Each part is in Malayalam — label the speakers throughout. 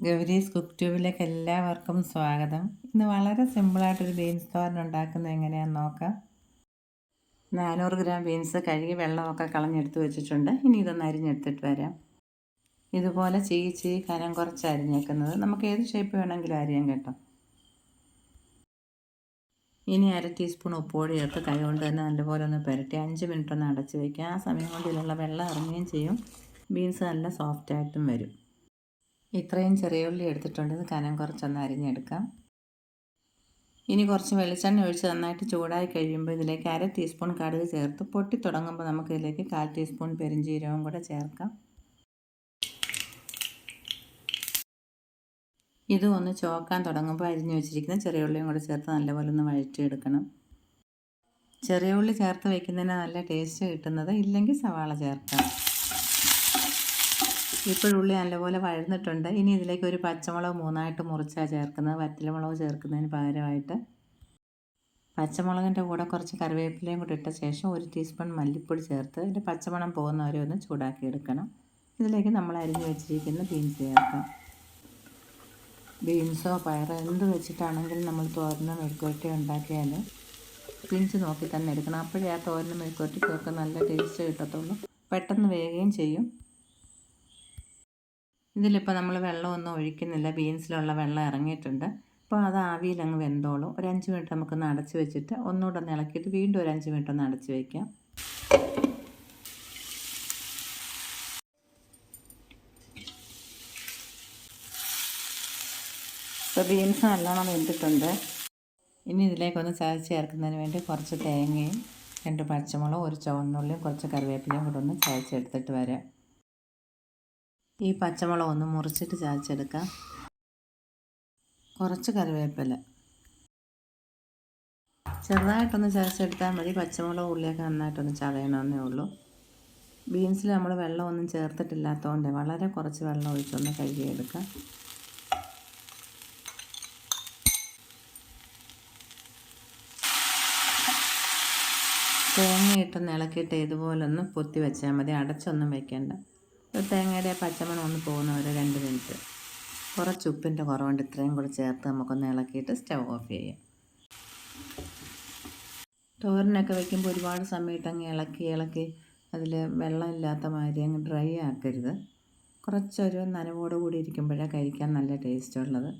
Speaker 1: ഗൗരീസ് കുക്ക് ട്യൂബിലേക്ക് എല്ലാവർക്കും സ്വാഗതം. ഇന്ന് വളരെ സിമ്പിളായിട്ടൊരു ബീൻസ് തോരൻ ഉണ്ടാക്കുന്നത് എങ്ങനെയാണെന്ന് നോക്കാം. 400 ഗ്രാം ബീൻസ് കഴുകി വെള്ളമൊക്കെ കളഞ്ഞെടുത്ത് വെച്ചിട്ടുണ്ട്. ഇനി ഇതൊന്ന് അരിഞ്ഞെടുത്തിട്ട് വരാം. ഇതുപോലെ ചീ കനം കുറച്ച് അരിഞ്ഞേക്കുന്നത്. നമുക്ക് ഏത് ഷേപ്പ് വേണമെങ്കിലും അരിയാൻ കേട്ടോ. ഇനി 1/2 ടീസ്പൂൺ ഉപ്പുപൊടി ചേർത്ത് കൈ കൊണ്ട് തന്നെ നല്ലപോലെ ഒന്ന് പുരട്ടി 5 മിനിറ്റ് ഒന്ന് അടച്ച് വയ്ക്കുക. ആ സമയം കൊണ്ട് ഇതിലുള്ള വെള്ളം ഇറങ്ങുകയും ചെയ്യും. ബീൻസ് നല്ല സോഫ്റ്റായിട്ടും വരും. ഇത്രയും ചെറിയ ഉള്ളി എടുത്തിട്ടുണ്ട്. ഇത് കനം കുറച്ചൊന്ന് അരിഞ്ഞെടുക്കാം. ഇനി കുറച്ച് വെളിച്ചെണ്ണ ഒഴിച്ച് നന്നായിട്ട് ചൂടായി കഴിയുമ്പോൾ ഇതിലേക്ക് 1/2 ടീസ്പൂൺ കടുക് ചേർത്ത് പൊട്ടി തുടങ്ങുമ്പോൾ നമുക്ക് ഇതിലേക്ക് 1/4 ടീസ്പൂൺ പെരിഞ്ജീരകവും കൂടെ ചേർക്കാം. ഇതും ഒന്ന് ചോക്കാൻ തുടങ്ങുമ്പോൾ അരിഞ്ഞു വെച്ചിരിക്കുന്ന ചെറിയ ഉള്ളിയും കൂടെ ചേർത്ത് നല്ലപോലെ ഒന്ന് വഴറ്റിയെടുക്കണം. ചെറിയ ഉള്ളി ചേർത്ത് വയ്ക്കുന്നതിന് നല്ല ടേസ്റ്റ് കിട്ടുന്നത്. ഇല്ലെങ്കിൽ സവാള ചേർക്കാം. ഇപ്പോഴുള്ളി നല്ലപോലെ വഴന്നിട്ടുണ്ട്. ഇനി ഇതിലേക്ക് ഒരു പച്ചമുളക് 3ആയിട്ട് മുറിച്ചാണ് ചേർക്കുന്നത്. വറ്റൽമുളക് ചേർക്കുന്നതിന് പകരമായിട്ട് പച്ചമുളകിൻ്റെ കൂടെ കുറച്ച് കറിവേപ്പിലയും കൂടി ഇട്ട ശേഷം 1 ടീസ്പൂൺ മല്ലിപ്പൊടി ചേർത്ത് ഇതിൻ്റെ പച്ചമണം പോകുന്നവരെ ഒന്ന് ചൂടാക്കി എടുക്കണം. ഇതിലേക്ക് നമ്മൾ അരിഞ്ഞു വെച്ചിരിക്കുന്ന ബീൻസ് ചേർക്കാം. ബീൻസോ പയറോ എന്ത് വെച്ചിട്ടാണെങ്കിലും നമ്മൾ തോരനോ മെഴുക്കുവരട്ടി ഉണ്ടാക്കിയാൽ ബീൻസ് നോക്കി തന്നെ എടുക്കണം. അപ്പോഴേ ആ തോരനും മെഴുക്കുവരട്ടിക്കൊക്കെ നല്ല ടേസ്റ്റ് കിട്ടത്തുള്ളൂ. പെട്ടെന്ന് വേകുകയും ചെയ്യും. ഇതിലിപ്പോൾ നമ്മൾ വെള്ളമൊന്നും ഒഴിക്കുന്നില്ല. ബീൻസിലുള്ള വെള്ളം ഇറങ്ങിയിട്ടുണ്ട്. അപ്പോൾ അത് ആവിയിലങ്ങ് വെന്തോളും. ഒരു 5 മിനിറ്റ് നമുക്കൊന്ന് അടച്ച് വെച്ചിട്ട് ഒന്നുകൂടെ ഒന്ന് ഇളക്കിയിട്ട് വീണ്ടും ഒരു 5 മിനിറ്റ് ഒന്ന് അടച്ച് വയ്ക്കാം. ഇപ്പോൾ ബീൻസ് നല്ലോണം വെന്തിട്ടുണ്ട്. ഇനി ഇതിലേക്കൊന്ന് ചതച്ച് ചേർക്കുന്നതിന് വേണ്ടി കുറച്ച് തേങ്ങയും 2 പച്ചമുളകും 1 ചുവന്നുള്ളിയും കുറച്ച് കറിവേപ്പിലയും കൂടെ ഒന്ന് ചതച്ചെടുത്തിട്ട് വരാം. ഈ പച്ചമുളക് ഒന്ന് മുറിച്ചിട്ട് ചതച്ചെടുക്കാം. കുറച്ച് കറിവേപ്പില ചെറുതായിട്ടൊന്ന് ചതച്ചെടുത്താൽ മതി. പച്ചമുളക് ഉള്ളിയൊക്കെ നന്നായിട്ടൊന്ന് ചതയണമെന്നേ ഉള്ളൂ. ബീൻസിൽ നമ്മൾ വെള്ളമൊന്നും ചേർത്തിട്ടില്ലാത്തതുകൊണ്ട് വളരെ കുറച്ച് വെള്ളം ഒഴിച്ചൊന്ന് കഴുകിയെടുക്കാം. തേങ്ങയിട്ടൊന്ന് ഇളക്കിയിട്ട് ഇതുപോലൊന്ന് പൊത്തി വെച്ചാൽ മതി. അടച്ചൊന്നും വെക്കേണ്ട. തേങ്ങയുടെ പച്ചമണം ഒന്ന് പോകുന്നവരെ 2 മിനിറ്റ്. കുറച്ച് ഉപ്പിൻ്റെ കുറവുണ്ട്. ഇത്രയും കൂടി ചേർത്ത് നമുക്കൊന്ന് ഇളക്കിയിട്ട് സ്റ്റവ് ഓഫ് ചെയ്യാം. തോരനൊക്കെ വയ്ക്കുമ്പോൾ ഒരുപാട് സമയത്ത് അങ്ങ് ഇളക്കി അതിൽ വെള്ളമില്ലാത്ത മാതിരി അങ്ങ് ഡ്രൈ ആക്കരുത്. കുറച്ചൊരു നനവോട് കൂടി ഇരിക്കുമ്പോഴേ കഴിക്കാൻ നല്ല ടേസ്റ്റ് ഉള്ളത്.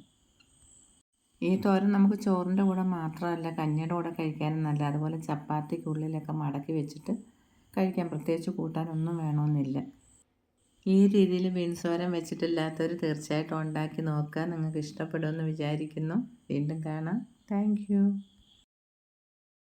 Speaker 1: ഈ തോരൻ നമുക്ക് ചോറിൻ്റെ കൂടെ മാത്രമല്ല കഞ്ഞിയുടെ കൂടെ കഴിക്കാനും നല്ല. അതുപോലെ ചപ്പാത്തിക്കുള്ളിലൊക്കെ മടക്കി വെച്ചിട്ട് കഴിക്കാൻ. പ്രത്യേകിച്ച് കൂട്ടാനൊന്നും വേണമെന്നില്ല. ഈ രീതിയിൽ ബീൻസ് തോരൻ വെച്ചിട്ടില്ലാത്തവർ തീർച്ചയായിട്ടും ഉണ്ടാക്കി നോക്കുക. നിങ്ങൾക്ക് ഇഷ്ടപ്പെടുമെന്ന് വിചാരിക്കുന്നു. വീണ്ടും കാണാം. Thank you.